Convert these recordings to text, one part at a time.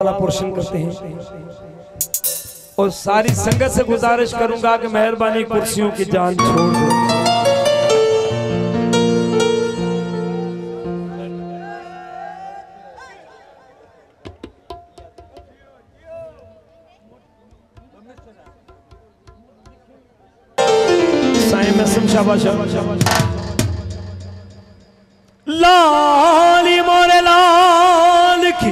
वाला पोर्शन करते हैं और सारी संगत से गुजारिश करूंगा कि मेहरबानी कुर्सियों की जान छोड़ दो। साईं मैसम शाबाश लाली मोरे लाल की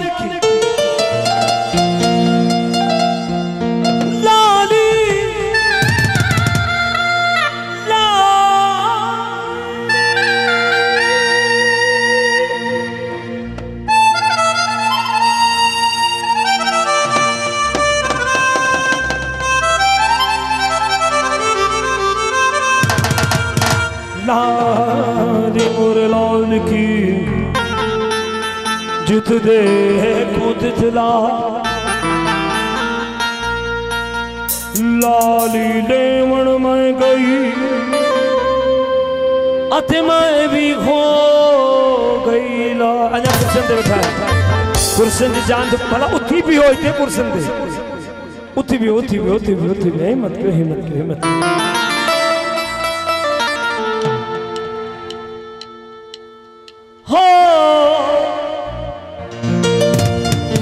लाली मोरे लाल की जित दे खुद जला लाली लेवण में गई अते मैं भी खो गई ला अजा कुर्सन दे बैठा कुर्सन की जान तो भला उठी भी हो इतने कुर्सन दे उठी भी हिम्मत क्यों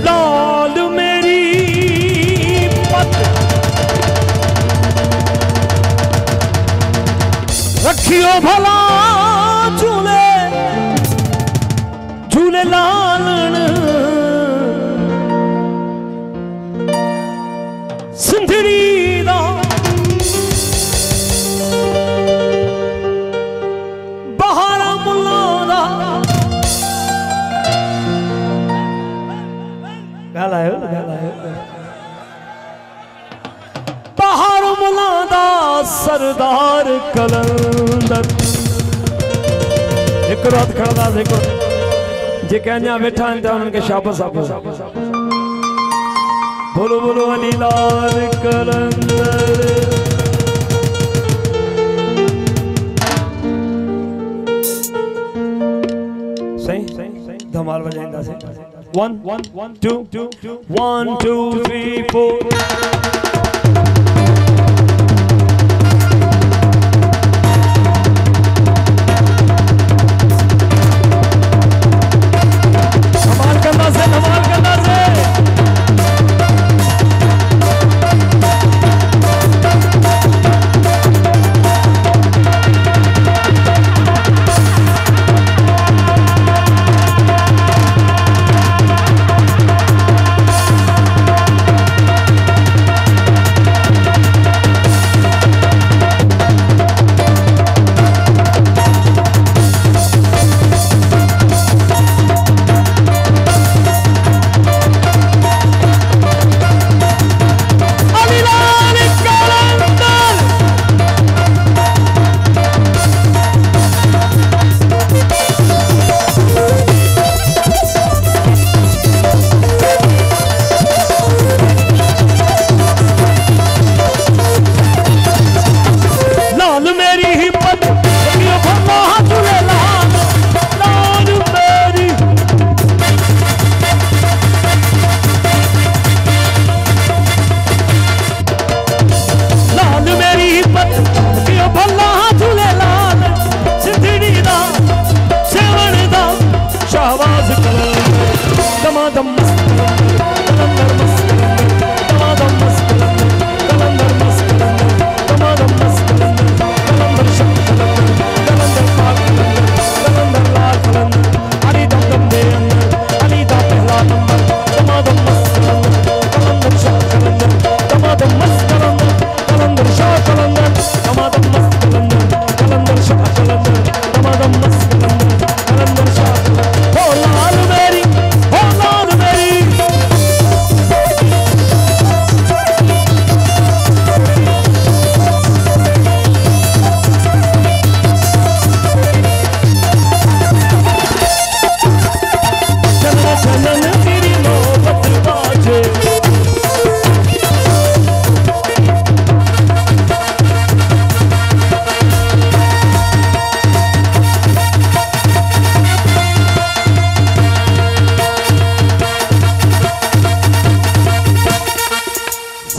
लाल मेरी पत रखियो भला झूले झूले लालन सिंधरी दा बहारा मुल्ला दा बाहर मुलादा सरदार कलंदर एक रात खड़ा देखो जे कहना बैठा उनके शाबाश बोलो बोलो अली लाल कलंदर सही धमाल बजाएंदा से 1 2 1 2 3 4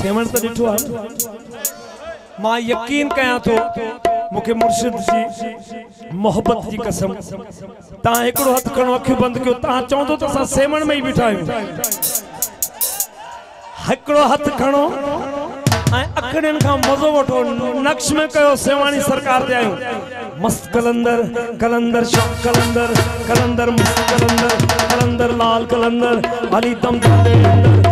सेवण तो ॾिठो आहे मां यकीन कयां थो मूंखे मुर्शिद जी मोहब्बत जी कसम तव्हां हिकिड़ो हथ खणो अखियूं बंदि कयो तव्हां चवंदो त असां सेवण में ई बीठा आहियूं हिकिड़ो हथ खणो ऐं अखिड़ियुनि खां मज़ो वठो नक्श में कयो सेवाणी सरकार ते आहियूं मस्त कलंदर कलंदर शाह कलंदर कलंदर मस्त कलंदर कलंदर लाल कलंदर अली दम